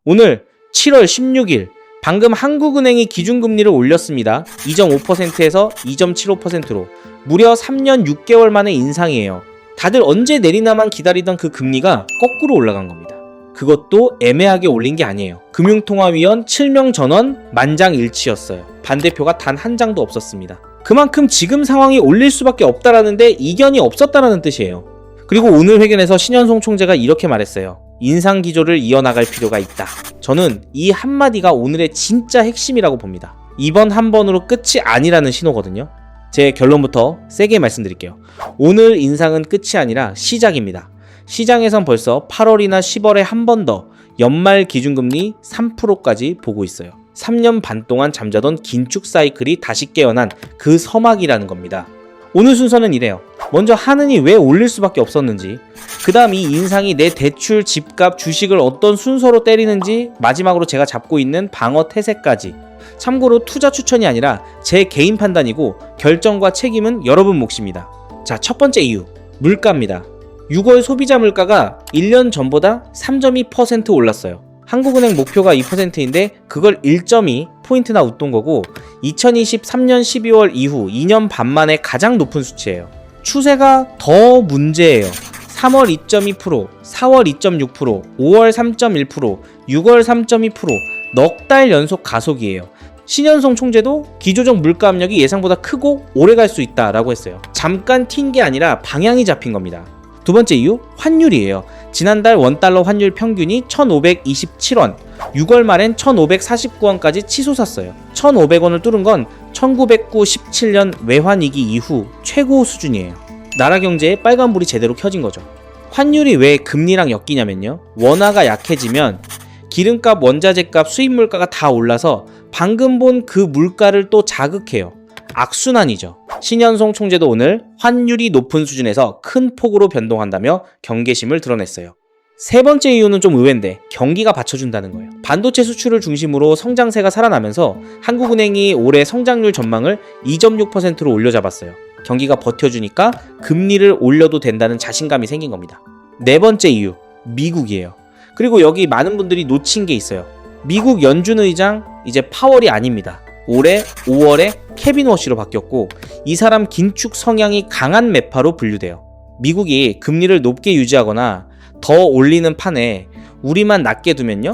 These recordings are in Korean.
오늘 7월 16일 방금 한국은행이 기준금리를 올렸습니다. 2.5%에서 2.75%로 무려 3년 6개월 만에 인상이에요. 다들 언제 내리나만 기다리던 그 금리가 거꾸로 올라간 겁니다. 그것도 애매하게 올린 게 아니에요. 금융통화위원 7명 전원 만장일치였어요. 반대표가 단 한 장도 없었습니다. 그만큼 지금 상황이 올릴 수밖에 없다라는데 이견이 없었다라는 뜻이에요. 그리고 오늘 회견에서 신현송 총재가 이렇게 말했어요. 인상 기조를 이어나갈 필요가 있다. 저는 이 한마디가 오늘의 진짜 핵심이라고 봅니다. 이번 한 번으로 끝이 아니라는 신호거든요. 제 결론부터 세게 말씀드릴게요. 오늘 인상은 끝이 아니라 시작입니다. 시장에선 벌써 8월이나 10월에 한 번 더 연말 기준금리 3%까지 보고 있어요. 3년 반 동안 잠자던 긴축 사이클이 다시 깨어난 그 서막이라는 겁니다. 오늘 순서는 이래요. 먼저 하느니 왜 올릴 수밖에 없었는지, 그 다음 이 인상이 내 대출, 집값, 주식을 어떤 순서로 때리는지, 마지막으로 제가 잡고 있는 방어 태세까지. 참고로 투자 추천이 아니라 제 개인 판단이고 결정과 책임은 여러분 몫입니다. 자, 첫 번째 이유, 물가입니다. 6월 소비자 물가가 1년 전보다 3.2% 올랐어요. 한국은행 목표가 2%인데 그걸 1.2포인트나 웃돈 거고 2023년 12월 이후 2년 반 만에 가장 높은 수치예요. 추세가 더 문제예요. 3월 2.2%, 4월 2.6%, 5월 3.1%, 6월 3.2%, 넉 달 연속 가속이에요. 신현송 총재도 기조적 물가 압력이 예상보다 크고 오래 갈 수 있다라고 했어요. 잠깐 튄 게 아니라 방향이 잡힌 겁니다. 두 번째 이유, 환율이에요. 지난달 원달러 환율 평균이 1,527원, 6월 말엔 1,549원까지 치솟았어요. 1,500원을 뚫은 건 1997년 외환위기 이후 최고 수준이에요. 나라 경제에 빨간불이 제대로 켜진 거죠. 환율이 왜 금리랑 엮이냐면요. 원화가 약해지면 기름값, 원자재값, 수입물가가 다 올라서 방금 본 그 물가를 또 자극해요. 악순환이죠. 신현송 총재도 오늘 환율이 높은 수준에서 큰 폭으로 변동한다며 경계심을 드러냈어요. 세 번째 이유는 좀 의외인데 경기가 받쳐준다는 거예요. 반도체 수출을 중심으로 성장세가 살아나면서 한국은행이 올해 성장률 전망을 2.6%로 올려잡았어요. 경기가 버텨주니까 금리를 올려도 된다는 자신감이 생긴 겁니다. 네 번째 이유, 미국이에요. 그리고 여기 많은 분들이 놓친 게 있어요. 미국 연준 의장 이제 파월이 아닙니다. 올해 5월에 케빈 워시로 바뀌었고 이 사람 긴축 성향이 강한 매파로 분류돼요. 미국이 금리를 높게 유지하거나 더 올리는 판에 우리만 낮게 두면요,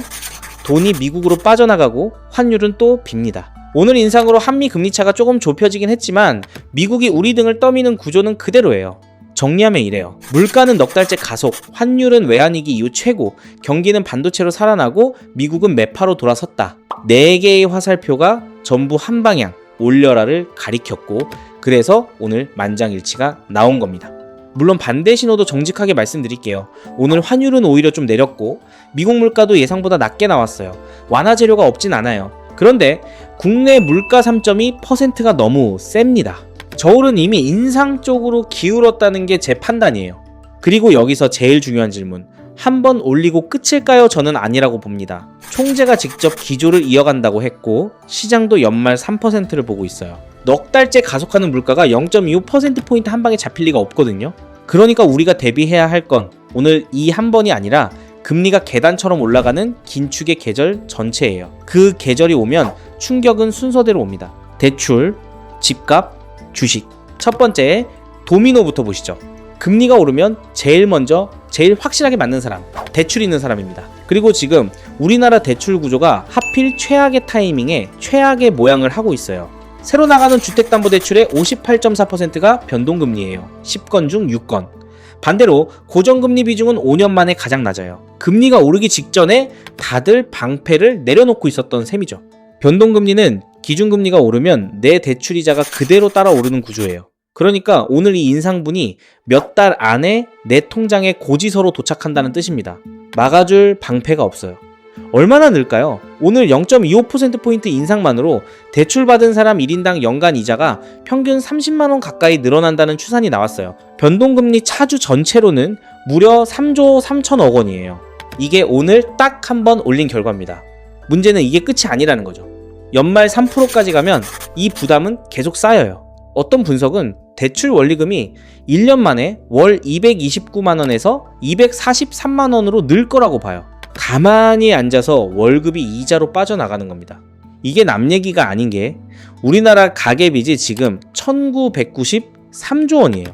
돈이 미국으로 빠져나가고 환율은 또 빕니다. 오늘 인상으로 한미 금리 차가 조금 좁혀지긴 했지만 미국이 우리 등을 떠미는 구조는 그대로예요. 정리하면 이래요. 물가는 넉 달째 가속, 환율은 외환위기 이후 최고, 경기는 반도체로 살아나고 미국은 매파로 돌아섰다. 4개의 화살표가 전부 한 방향, 올려라를 가리켰고 그래서 오늘 만장일치가 나온 겁니다. 물론 반대 신호도 정직하게 말씀드릴게요. 오늘 환율은 오히려 좀 내렸고 미국 물가도 예상보다 낮게 나왔어요. 완화 재료가 없진 않아요. 그런데 국내 물가 3.2%가 너무 셉니다. 저울은 이미 인상 쪽으로 기울었다는 게 제 판단이에요. 그리고 여기서 제일 중요한 질문, 한 번 올리고 끝일까요? 저는 아니라고 봅니다. 총재가 직접 기조를 이어간다고 했고 시장도 연말 3%를 보고 있어요. 넉 달째 가속하는 물가가 0.25%포인트 한 방에 잡힐 리가 없거든요. 그러니까 우리가 대비해야 할 건 오늘 이 한 번이 아니라 금리가 계단처럼 올라가는 긴축의 계절 전체예요. 그 계절이 오면 충격은 순서대로 옵니다. 대출, 집값, 주식. 첫 번째, 도미노부터 보시죠. 금리가 오르면 제일 먼저 제일 확실하게 맞는 사람, 대출 있는 사람입니다. 그리고 지금 우리나라 대출 구조가 하필 최악의 타이밍에 최악의 모양을 하고 있어요. 새로 나가는 주택담보대출의 58.4%가 변동금리예요. 10건 중 6건. 반대로 고정금리 비중은 5년 만에 가장 낮아요. 금리가 오르기 직전에 다들 방패를 내려놓고 있었던 셈이죠. 변동금리는 기준금리가 오르면 내 대출이자가 그대로 따라 오르는 구조예요. 그러니까 오늘 이 인상분이 몇 달 안에 내 통장에 고지서로 도착한다는 뜻입니다. 막아줄 방패가 없어요. 얼마나 늘까요? 오늘 0.25%포인트 인상만으로 대출받은 사람 1인당 연간 이자가 평균 30만원 가까이 늘어난다는 추산이 나왔어요. 변동금리 차주 전체로는 무려 3조 3천억 원이에요. 이게 오늘 딱 한 번 올린 결과입니다. 문제는 이게 끝이 아니라는 거죠. 연말 3%까지 가면 이 부담은 계속 쌓여요. 어떤 분석은 대출 원리금이 1년 만에 월 229만원에서 243만원으로 늘 거라고 봐요. 가만히 앉아서 월급이 이자로 빠져나가는 겁니다. 이게 남 얘기가 아닌 게 우리나라 가계빚이 지금 1993조 원이에요.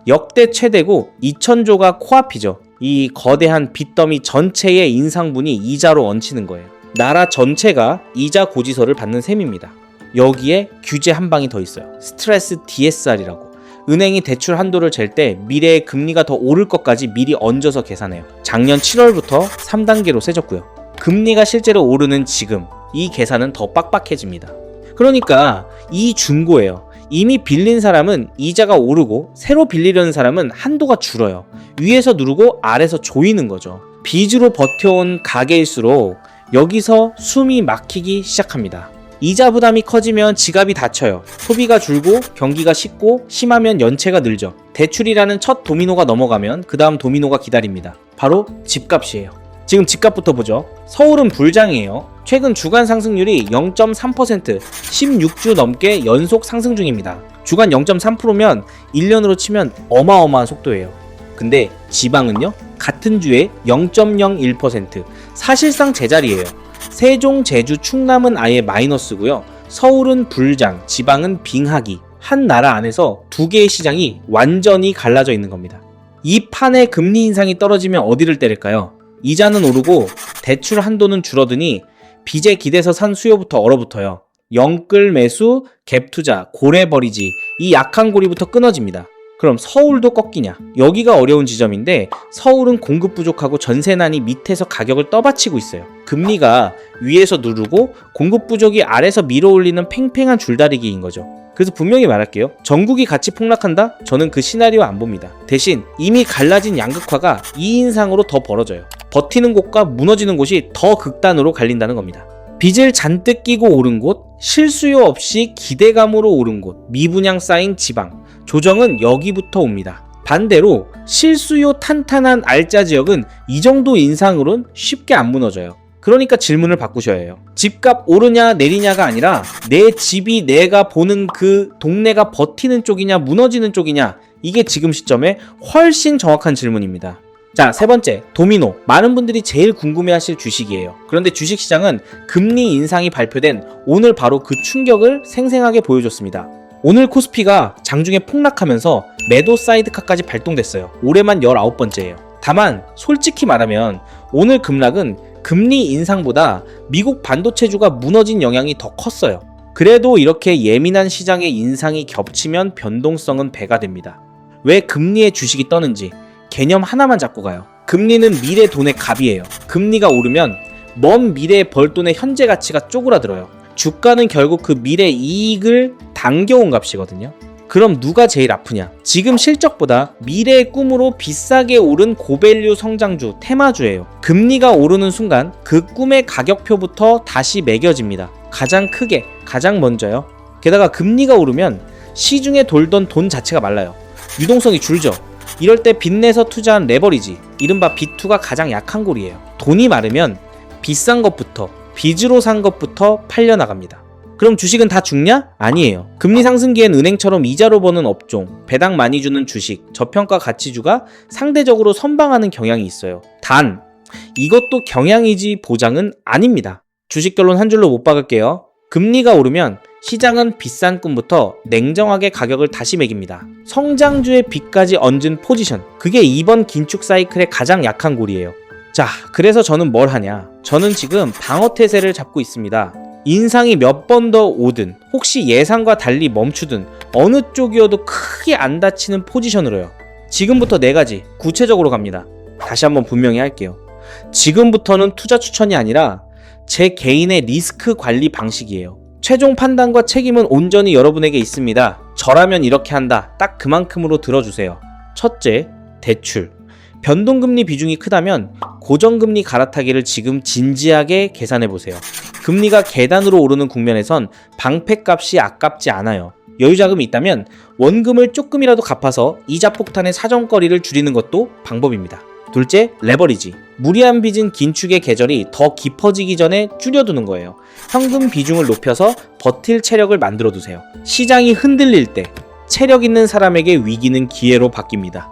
역대 최대고 2000조가 코앞이죠. 이 거대한 빚더미 전체의 인상분이 이자로 얹히는 거예요. 나라 전체가 이자 고지서를 받는 셈입니다. 여기에 규제 한 방이 더 있어요. 스트레스 DSR이라고. 은행이 대출 한도를 잴 때 미래의 금리가 더 오를 것까지 미리 얹어서 계산해요. 작년 7월부터 3단계로 세졌고요. 금리가 실제로 오르는 지금 이 계산은 더 빡빡해집니다. 그러니까 이 중고예요. 이미 빌린 사람은 이자가 오르고 새로 빌리려는 사람은 한도가 줄어요. 위에서 누르고 아래서 조이는 거죠. 빚으로 버텨온 가게일수록 여기서 숨이 막히기 시작합니다. 이자 부담이 커지면 지갑이 닫혀요. 소비가 줄고 경기가 식고 심하면 연체가 늘죠. 대출이라는 첫 도미노가 넘어가면 그 다음 도미노가 기다립니다. 바로 집값이에요. 지금 집값부터 보죠. 서울은 불장이에요. 최근 주간 상승률이 0.3%, 16주 넘게 연속 상승 중입니다. 주간 0.3%면 1년으로 치면 어마어마한 속도예요. 근데 지방은요? 같은 주에 0.01%, 사실상 제자리예요. 세종, 제주, 충남은 아예 마이너스고요. 서울은 불장, 지방은 빙하기. 한 나라 안에서 두 개의 시장이 완전히 갈라져 있는 겁니다. 이 판에 금리 인상이 떨어지면 어디를 때릴까요? 이자는 오르고 대출 한도는 줄어드니 빚에 기대서 산 수요부터 얼어붙어요. 영끌 매수, 갭 투자, 고래버리지, 이 약한 고리부터 끊어집니다. 그럼 서울도 꺾이냐? 여기가 어려운 지점인데 서울은 공급 부족하고 전세난이 밑에서 가격을 떠받치고 있어요. 금리가 위에서 누르고 공급 부족이 아래서 밀어올리는 팽팽한 줄다리기인 거죠. 그래서 분명히 말할게요. 전국이 같이 폭락한다? 저는 그 시나리오 안 봅니다. 대신 이미 갈라진 양극화가 2인상으로 더 벌어져요. 버티는 곳과 무너지는 곳이 더 극단으로 갈린다는 겁니다. 빚을 잔뜩 끼고 오른 곳, 실수요 없이 기대감으로 오른 곳, 미분양 쌓인 지방, 조정은 여기부터 옵니다. 반대로 실수요 탄탄한 알짜 지역은 이 정도 인상으론 쉽게 안 무너져요. 그러니까 질문을 바꾸셔야 해요. 집값 오르냐 내리냐가 아니라 내 집이 내가 보는 그 동네가 버티는 쪽이냐 무너지는 쪽이냐, 이게 지금 시점에 훨씬 정확한 질문입니다. 자, 세 번째, 도미노. 많은 분들이 제일 궁금해하실 주식이에요. 그런데 주식시장은 금리 인상이 발표된 오늘 바로 그 충격을 생생하게 보여줬습니다. 오늘 코스피가 장중에 폭락하면서 매도 사이드카까지 발동됐어요. 올해만 19번째예요. 다만 솔직히 말하면 오늘 급락은 금리 인상보다 미국 반도체주가 무너진 영향이 더 컸어요. 그래도 이렇게 예민한 시장의 인상이 겹치면 변동성은 배가 됩니다. 왜 금리의 주식이 떠는지 개념 하나만 잡고 가요. 금리는 미래 돈의 값이에요. 금리가 오르면 먼 미래의 벌돈의 현재 가치가 쪼그라들어요. 주가는 결국 그 미래 이익을 당겨온 값이거든요. 그럼 누가 제일 아프냐? 지금 실적보다 미래의 꿈으로 비싸게 오른 고밸류 성장주, 테마주예요. 금리가 오르는 순간 그 꿈의 가격표부터 다시 매겨집니다. 가장 크게, 가장 먼저요. 게다가 금리가 오르면 시중에 돌던 돈 자체가 말라요. 유동성이 줄죠. 이럴 때 빚내서 투자한 레버리지, 이른바 B2가 가장 약한 골이에요. 돈이 마르면 비싼 것부터, 빚으로 산 것부터 팔려나갑니다. 그럼 주식은 다 죽냐? 아니에요. 금리 상승기엔 은행처럼 이자로 버는 업종, 배당 많이 주는 주식, 저평가 가치주가 상대적으로 선방하는 경향이 있어요. 단, 이것도 경향이지 보장은 아닙니다. 주식 결론 한 줄로 못 박을게요. 금리가 오르면 시장은 비싼 꿈부터 냉정하게 가격을 다시 매깁니다. 성장주의 빚까지 얹은 포지션, 그게 이번 긴축 사이클의 가장 약한 골이에요. 자, 그래서 저는 뭘 하냐? 저는 지금 방어태세를 잡고 있습니다. 인상이 몇 번 더 오든 혹시 예상과 달리 멈추든 어느 쪽이어도 크게 안 다치는 포지션으로요. 지금부터 4가지 구체적으로 갑니다. 다시 한번 분명히 할게요. 지금부터는 투자 추천이 아니라 제 개인의 리스크 관리 방식이에요. 최종 판단과 책임은 온전히 여러분에게 있습니다. 저라면 이렇게 한다. 딱 그만큼으로 들어주세요. 첫째, 대출. 변동금리 비중이 크다면 고정금리 갈아타기를 지금 진지하게 계산해보세요. 금리가 계단으로 오르는 국면에선 방패값이 아깝지 않아요. 여유자금이 있다면 원금을 조금이라도 갚아서 이자 폭탄의 사정거리를 줄이는 것도 방법입니다. 둘째, 레버리지. 무리한 빚은 긴축의 계절이 더 깊어지기 전에 줄여두는 거예요. 현금 비중을 높여서 버틸 체력을 만들어두세요. 시장이 흔들릴 때 체력 있는 사람에게 위기는 기회로 바뀝니다.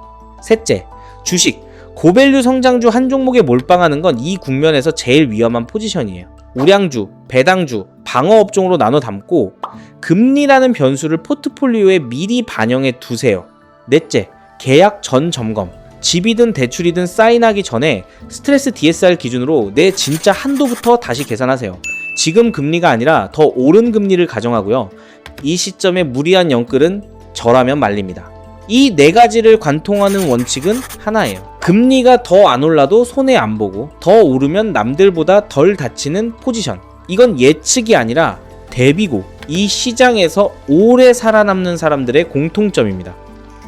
셋째, 주식. 고밸류 성장주 한 종목에 몰빵하는 건 이 국면에서 제일 위험한 포지션이에요. 우량주, 배당주, 방어업종으로 나눠 담고 금리라는 변수를 포트폴리오에 미리 반영해 두세요. 넷째, 계약 전 점검. 집이든 대출이든 사인하기 전에 스트레스 DSR 기준으로 내 진짜 한도부터 다시 계산하세요. 지금 금리가 아니라 더 오른 금리를 가정하고요. 이 시점에 무리한 영끌은 저라면 말립니다. 이 네 가지를 관통하는 원칙은 하나예요. 금리가 더 안 올라도 손해 안 보고 더 오르면 남들보다 덜 다치는 포지션. 이건 예측이 아니라 대비고, 이 시장에서 오래 살아남는 사람들의 공통점입니다.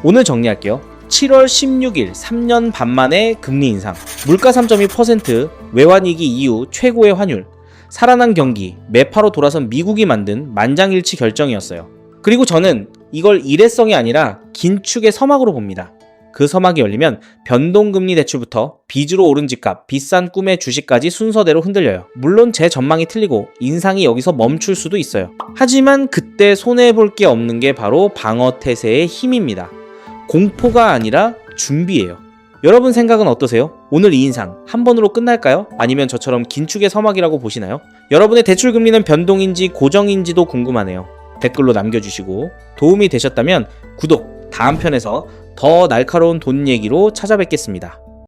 오늘 정리할게요. 7월 16일 3년 반 만에 금리 인상, 물가 3.2%, 외환위기 이후 최고의 환율, 살아난 경기, 매파로 돌아선 미국이 만든 만장일치 결정이었어요. 그리고 저는 이걸 일회성이 아니라 긴축의 서막으로 봅니다. 그 서막이 열리면 변동금리 대출부터 빚으로 오른 집값, 비싼 꿈의 주식까지 순서대로 흔들려요. 물론 제 전망이 틀리고 인상이 여기서 멈출 수도 있어요. 하지만 그때 손해볼 게 없는 게 바로 방어태세의 힘입니다. 공포가 아니라 준비예요. 여러분 생각은 어떠세요? 오늘 이 인상 한 번으로 끝날까요? 아니면 저처럼 긴축의 서막이라고 보시나요? 여러분의 대출 금리는 변동인지 고정인지도 궁금하네요. 댓글로 남겨주시고 도움이 되셨다면 구독, 다음 편에서 더 날카로운 돈 얘기로 찾아뵙겠습니다.